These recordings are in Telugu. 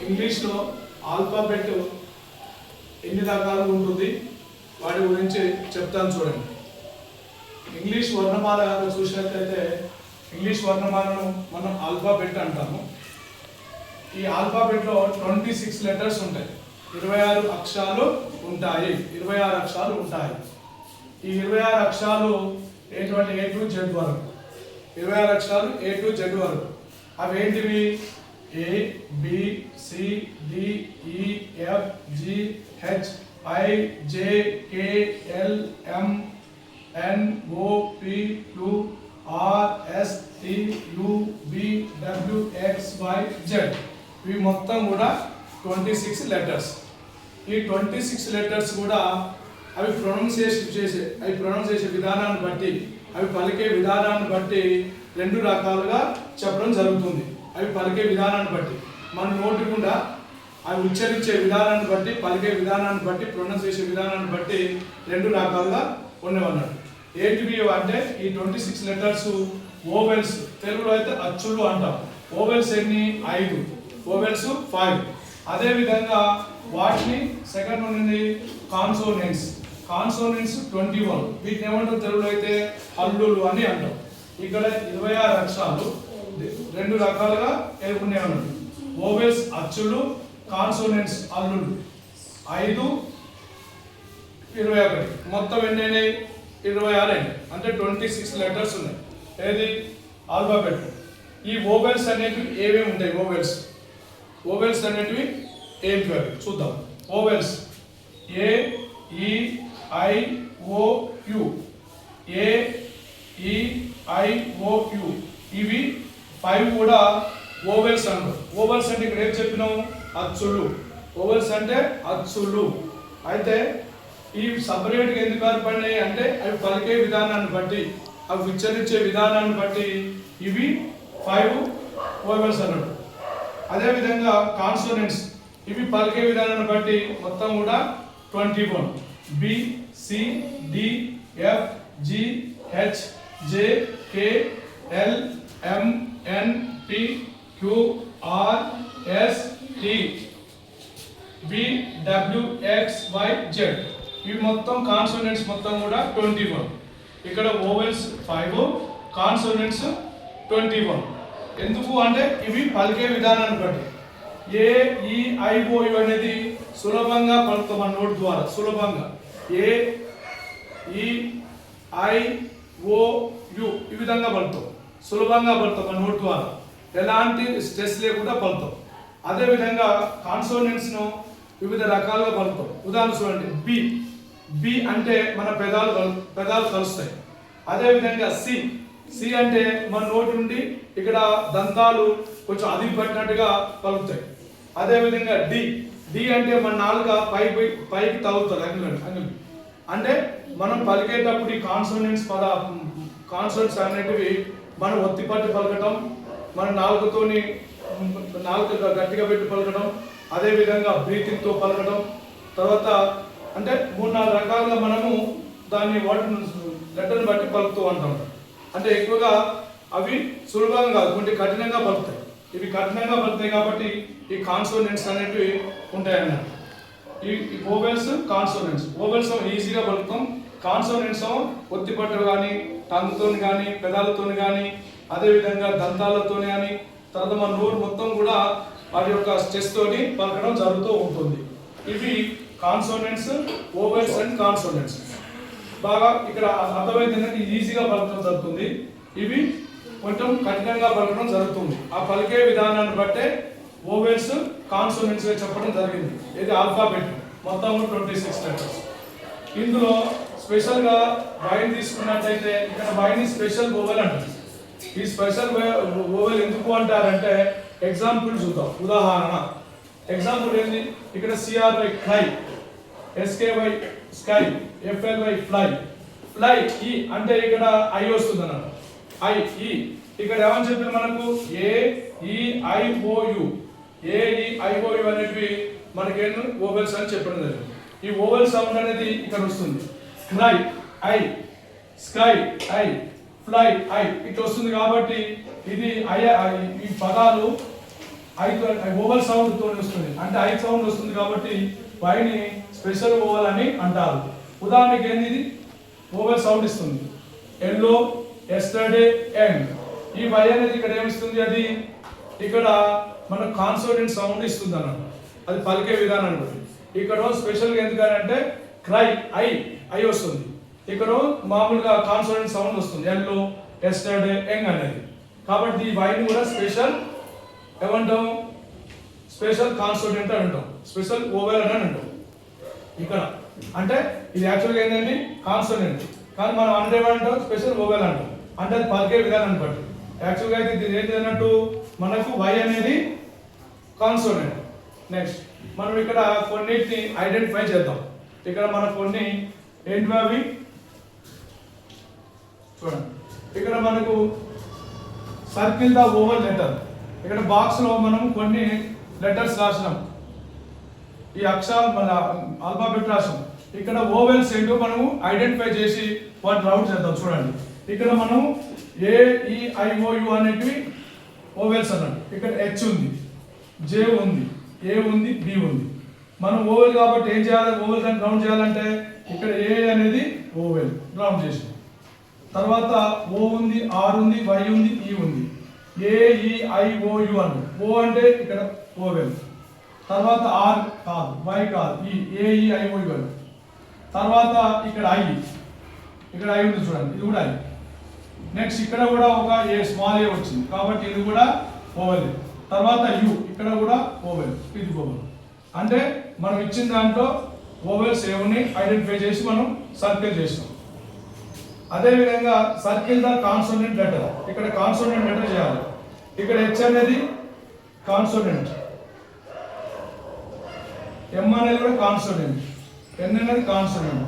ఇంగ్లీష్లో ఆల్ఫాబెట్ ఎన్ని రకాలు ఉంటుంది వాటి గురించి చెప్తాను చూడండి. ఇంగ్లీష్ వర్ణమాల చూసినట్లయితే ఇంగ్లీష్ వర్ణమాలను మనం ఆల్ఫాబెట్ అంటాము. ఈ ఆల్ఫాబెట్లో 26 లెటర్స్ ఉంటాయి. 26 అక్షరాలు ఉంటాయి. 26 అక్షరాలు ఉంటాయి. ఈ 26 అక్షరాలు ఏంటంటే A to Z వరకు. 26 అక్షరాలు A to Z వరకు. అవి ఏంటివి? A, B, C, D, E, F, G, H, I, J, K, L, M, N, O, P, Q, R, S, T, U, V, W, X, Y, Z. ఇవి మొత్తం కూడా 26 లెటర్స్. ఈ 26 లెటర్స్ కూడా అవి ప్రొనౌన్స్ చేసే విధానాన్ని బట్టి, అవి పలికే విధానాన్ని బట్టి రెండు రకాలుగా చెప్పడం జరుగుతుంది. అవి పలికే విధానాన్ని బట్టి, మన నోటి గుండా అవి ఉచ్చరించే విధానాన్ని బట్టి, పలికే విధానాన్ని బట్టి, ప్రొనౌన్స్ చేసే విధానాన్ని బట్టి రెండు రకాలుగా ఉండేవన్నాడు. ఏంటివి అంటే ఈ 26 లెటర్స్ ఓవెల్స్, తెలుగులో అయితే అచ్చులు అంటాం. ఓవెల్స్ ఎన్ని? 5. ఓవెల్స్ 5. అదేవిధంగా వాటిని సెకండ్ ఉంది కాన్సోనెంట్స్. కాన్సోనెంట్స్ 21. వీటిని ఏమంటారు తెలుగులో అయితే హల్లులు అని అంటాం. ఇక్కడ 26 అక్షరాలు రెండు రకాలుగా ఉన్నాయన్నమాట. ఓవెల్స్ అచ్చులు, కాన్సోనెంట్స్ హల్లులు. 5, 21 మొత్తం ఎన్ని? 26 అయినాయి. అంటే 26 లెటర్స్ ఉన్నాయి. ఏది? ఆల్ఫాబెట్. ఈ ఓవెల్స్ అనేటివి ఏమేమి ఉంటాయి? ఓవెల్స్ అనేటివి ఏంటివి అవి చూద్దాం. ఓవెల్స్ ఏ, ఈ, ఐ, ఓ, యు. ఏ, ఈ, ఐ, ఓ, యు. ఇవి 5 కూడా ఓవెల్స్ అంటారు. ఓవెల్స్ అంటే ఇక్కడ ఏం చెప్పినాము? అచ్చులు. ఓవెల్స్ అంటే అచ్చులు. అయితే ఈ సపరేట్గా ఎందుకు ఏర్పడినాయి అంటే అవి పలికే విధానాన్ని బట్టి, అవి ఉచ్చరించే విధానాన్ని బట్టి ఇవి 5 ఓవెల్స్ అన్నట్టు. అదేవిధంగా కాన్సోనెంట్స్ ఇవి పలికే విధానాన్ని బట్టి మొత్తం కూడా 21. B, C, D, F, G, H, J, K, L, M, N, P, Q, R, S, T, B, W, X, Y, Z. ఇవి మొత్తం కాన్సోనెంట్స్ మొత్తం కూడా 21. ఇక్కడ ఓవెల్స్ 5, కాన్సోనెంట్స్ 21. ఎందుకు అంటే ఇవి పలికే విధానాన్ని బట్టి. ఏ, ఈ, ఐ, ఓ యు అనేది సులభంగా పలుకుతాం మన నోటి ద్వారా. సులభంగా ఏ, ఈ, ఐ, ఓ, యు ఈ విధంగా పలుకుతాం. సులభంగా పలుకుతాం మన నోటి ద్వారా, ఎలాంటి స్ట్రెస్ లేకుండా పలుకుతాం. అదేవిధంగా కాన్సోనెంట్స్ను వివిధ రకాలుగా పలుకుతాం. ఉదాహరణ చూడండి. బి. బి అంటే మన పెదాలు కలుస్తాయి. అదేవిధంగా సి. సి అంటే మన నోటి నుండి ఇక్కడ దంతాలు కొంచెం అదిమి పట్టినట్టుగా పలుకుతాయి. అదేవిధంగా డి. డి అంటే మన నాలుక పైకి తగులుతుంది. అంగులు అంటే మనం పలికేటప్పుడు ఈ కాన్సోనెంట్స్ అనేటివి మనం ఒత్తి పట్టి పలకటం, మన నాలుకతోని నాలుక గట్టిగా పెట్టి పలకడం, అదేవిధంగా బ్రీతింగ్తో పలకడం. తర్వాత అంటే 3-4 రకాలుగా మనము దాన్ని లెటర్ని బట్టి పలుకుతూ ఉంటాం. అంటే ఎక్కువగా అవి సులభంగా కాదు, కొంచెం కఠినంగా పలుకుతాయి. ఇవి కఠినంగా పలుకుతాయి కాబట్టి ఈ కాన్సోనెంట్స్ అనేటివి ఉంటాయన్నమాట. ఈ ఓవెల్స్, కాన్సోనెంట్స్. ఓవెల్స్ ఈజీగా పలుకుతాం. కాన్సోనెంట్స్ ఒత్తిపట్టు కానీ, టంగుతో కానీ, పెదాలతో కానీ, అదేవిధంగా దంతాలతో కానీ, తర్వాత మన నోరు మొత్తం కూడా వాటి యొక్క స్ట్రెస్ తోని పలకడం జరుగుతూ ఉంటుంది. ఇవి కాన్సోనెంట్స్, ఓవెల్స్ అండ్ కాన్సోనెంట్స్. బాగా ఇక్కడ అర్థమైంది, ఈజీగా పలకడం జరుగుతుంది. ఇవి కొంచెం కఠినంగా పలకడం జరుగుతుంది. ఆ పలికే విధానాన్ని బట్టే ఓవెల్స్, కాన్సోనెంట్స్ చెప్పడం జరిగింది. ఇది ఆల్ఫాబెట్ మొత్తం 26 లెటర్స్. ఇందులో స్పెషల్గా వైన్ తీసుకున్నట్లయితే ఇక్కడ వైన్ స్పెషల్ ఓవెల్ అంటారు. ఈ స్పెషల్ ఓవెల్ ఎందుకు అంటారంటే ఎగ్జాంపుల్ చూద్దాం. ఉదాహరణ ఎగ్జాంపుల్ ఏంది? ఇక్కడ C R Y cry, S K Y sky, F L Y fly. Fly ఈ అంటే ఇక్కడ ఐ వస్తుంది అన్నమాట. ఐ ఈ ఇక్కడ ఏమని చెప్పారు మనకు? ఏ, ఈ, ఐ, ఓ, యు. ఏ, ఈ, ఐ, ఓ, యు అనేటివి మనకేంటి? ఓవెల్స్ అని చెప్పడం జరిగింది. ఈ ఓవెల్ సౌండ్ అనేది ఇక్కడ వస్తుంది. Cry I, sky I, fly I ఇట్లా వస్తుంది. కాబట్టి ఇది ఈ పదాలు ఓవల్ సౌండ్ తో వస్తుంది, అంటే ఐ సౌండ్ వస్తుంది కాబట్టి వైని స్పెషల్ ఓవల్ అని అంటారు. ఉదాహరణకి ఏంది, ఇది ఓవల్ సౌండ్ ఇస్తుంది, ఎల్లో, ఎస్టర్డే, ఎండ్. ఈ వై అనేది ఇక్కడ ఏమిస్తుంది, అది ఇక్కడ మన కాన్సోనెంట్ సౌండ్ ఇస్తుంది అన్నమాట, అది పలికే విధానం అనుకోండి. ఇక్కడ స్పెషల్గా ఎందుకంటే క్రై ఐ వస్తుంది, ఇక్కడ మామూలుగా కాన్సోనెంట్ సౌండ్ వస్తుంది, ఎల్లో, ఎస్టర్డే, యంగ్ అనేది. కాబట్టి ఈ వైని కూడా స్పెషల్ ఏమంటాం, స్పెషల్ కాన్సోనెంట్ అని అంటాం, స్పెషల్ ఓవెల్ అని అంటాం. ఇక్కడ అంటే ఇది యాక్చువల్గా ఏంటంటే కాన్సోనెంట్, కానీ మనం అంటాం స్పెషల్ ఓవెల్ అంటాం, అంటే అది పలికే విధానాన్ని బట్టి. యాక్చువల్గా అయితే ఇది ఏంటి అన్నట్టు మనకు వై అనేది కాన్సోనెంట్. నెక్స్ట్ మనం ఇక్కడ కొన్నిటిని ఐడెంటిఫై చేద్దాం. ఇక్కడ మన కొన్ని ఏంటి అవి చూడండి. ఇక్కడ మనకు సర్కిల్ ద ఓవల్ లెటర్, ఇక్కడ బాక్స్ లో మనం కొన్ని లెటర్స్ రాసినాం, ఈ అక్షరాలు మన ఆల్ఫాబెట్ రాసాం. ఇక్కడ ఓవెల్స్ ఏంటో మనము ఐడెంటిఫై చేసి వాటిని రౌట్ చేద్దాం. చూడండి ఇక్కడ మనం AEIOU అనేటివి ఓవెల్స్ అన్నాడు. ఇక్కడ హెచ్ ఉంది, జే ఉంది, ఏ ఉంది, బి ఉంది. మనం ఓవెల్ కాబట్టి ఏం చేయాలి, ఓవెల్ అని రౌండ్ చేయాలంటే ఇక్కడ ఏ అనేది ఓవెల్ రౌండ్ చేసాం. తర్వాత ఓ ఉంది, ఆర్ ఉంది, వై ఉంది, ఈ ఉంది. AEIOU అన్నాడు. ఓ అంటే ఇక్కడ ఓవెల్, తర్వాత ఆర్ కాదు, వై కాదు, ఈ AEIOU. తర్వాత ఇక్కడ ఐ ఉంది చూడండి, ఇది కూడా ఐ. నెక్స్ట్ ఇక్కడ కూడా ఒక ఏ స్మాల్ ఏ వచ్చింది కాబట్టి ఇది కూడా ఓవెల్. తర్వాత యు, ఇక్కడ కూడా ఓవెల్, ఇది ఓవెల్. అంటే మనం ఇచ్చిన దాంట్లో ఓవెల్స్ ఏమని ఐడెంటిఫై చేసి మనం సర్కిల్ చేసాం. అదేవిధంగా సర్కిల్ ద కాన్సోనెంట్ లెటర్, ఇక్కడ కాన్సోనెంట్ లెటర్ చేయాలి. ఇక్కడ హెచ్ అనేది కాన్సోనెంట్, ఎం అనేది కూడా కాన్సోనెంట్, ఎన్ అనేది కాన్సోనెంట్,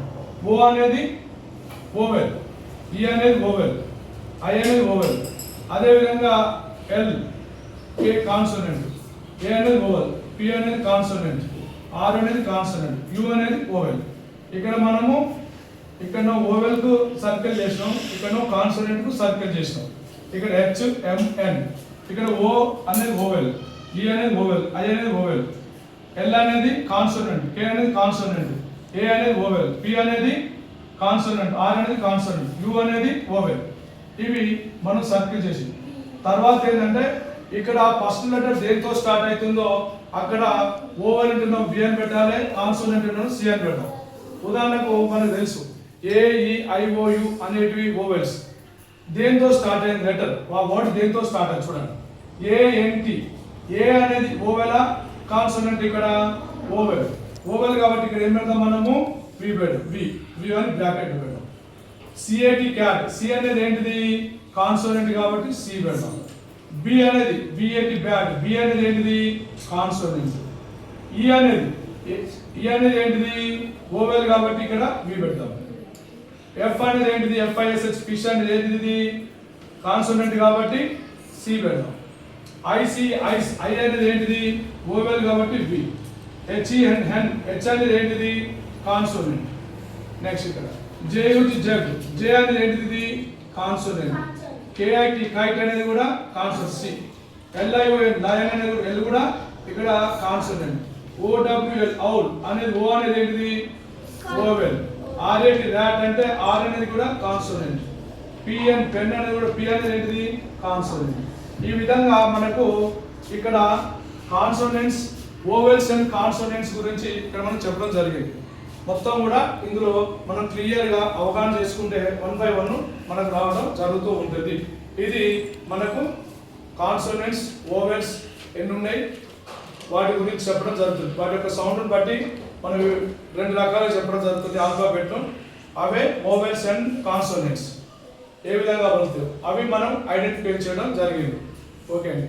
ఓ అనేది ఓవెల్, ఈ అనేది ఓవెల్, ఐ అనేది ఓవెల్. అదేవిధంగా ఎల్, ఏ కాన్సోనెంట్, ఏ అనేది ఓవెల్, పి అనేది కాన్సోనెంట్, ఆర్ అనేది కాన్సోనెంట్, యు అనేది ఓవెల్. ఇక్కడ మనము ఇక్కడ ఓవెల్ కు సర్కిల్ చేసినాం, ఇక్కడ కాన్సోనెంట్ కు సర్కిల్ చేసినాం. ఇక్కడ హెచ్, ఎం, ఎన్, ఇక్కడ ఓ అనేది ఓవెల్, ఈ అనేది ఓవెల్, ఐ అనేది ఓవెల్, ఎల్ అనేది కాన్సోనెంట్, కే అనేది కాన్సోనెంట్, ఏ అనేది ఓవెల్, పి అనేది కాన్సోనెంట్, ఆర్ అనేది కాన్సోనెంట్, యు అనేది ఓవెల్. ఇవి మనం సర్కిల్ చేసి తర్వాత ఏంటంటే ఇక్కడ ఫస్ట్ లెటర్ దేంతో స్టార్ట్ అవుతుందో అక్కడ ఓవెల్ ఉంటున్న బి అని పెట్టాలి, కాన్సోనెంట్ ఉంటున్న సి అని పెట్టాలి. ఉదాహరణకు మనకు తెలుసు AEIOU అనేటివి ఓవెల్స్. దేంతో స్టార్ట్ అయిన లెటర్ ఆ వర్డ్ దేంతో స్టార్ట్ అయ్యి చూడండి. ANT, ఏ అనేది ఓవెలా కాన్సోనెంట్, ఇక్కడ ఓవెల్, ఓవెల్ కాబట్టి ఇక్కడ ఏం పెడతాం మనము వి పెడతాం, వి అని బ్రాకెట్ పెడతాం. CAT, క్యాట్, సి అనేది ఏంటిది కాన్సోనెంట్ కాబట్టి సి పెడతాం. బి అనేది BAT, బ్యాట్, బి అనేది ఏంటిది కాన్సోనెంట్. ఈ అనేది ఏంటిది ఓవెల్ కాబట్టి ఇక్కడ వి పెడతాం. ఎఫ్ అనేది ఏంటిది FISH, ఫిష్ అనేది ఏంటిది కాన్సోనెంట్ కాబట్టి సి పెడతాం. ఐ అనేది ఏంటిది ఓవెల్ కాబట్టి వి. హెన్, హెచ్ అనేది ఏంటిది కాన్సోనెంట్. నెక్స్ట్ ఇక్కడ జగ్, జే అనేది ఏంటిది కాన్సోనెంట్. KIT, కైట్ అనేది కూడా కాన్సోనెంట్. సి LION, లయన్ అనేది ఎల్ కూడా ఇక్కడ కాన్సోనెంట్. OWL, ఔల్ అనేది ఓ అనేది ఏంటిది ఓవెల్. RAT, ర్యాట్ అంటే ఆర్ అనేది కూడా కాన్సోనెంట్. PN, పెన్ అనేది కూడా పి అనేది ఏంటిది కాన్సోనెంట్. ఈ విధంగా మనకు ఇక్కడ కాన్సోనెంట్స్, ఓవెల్స్ అండ్ కాన్సోనెంట్స్ గురించి ఇక్కడ మనం చెప్పడం జరిగింది. మొత్తం కూడా ఇందులో మనం క్లియర్గా అవగాహన చేసుకుంటే 1 by 1 మనకు రావడం జరుగుతూ ఉంటుంది. ఇది మనకు కాన్సోనెంట్స్, ఓవెల్స్ ఎన్ని ఉన్నాయి వాటి గురించి చెప్పడం జరుగుతుంది. వాటి యొక్క సౌండ్ని బట్టి మనం 2 రకాలుగా చెప్పడం జరుగుతుంది ఆల్ఫాబెట్. అవే ఓవెల్స్ అండ్ కాన్సోనెంట్స్ ఏ విధంగా పలుకుతాయి అవి మనం ఐడెంటిఫై చేయడం జరిగింది. ఓకే అండి.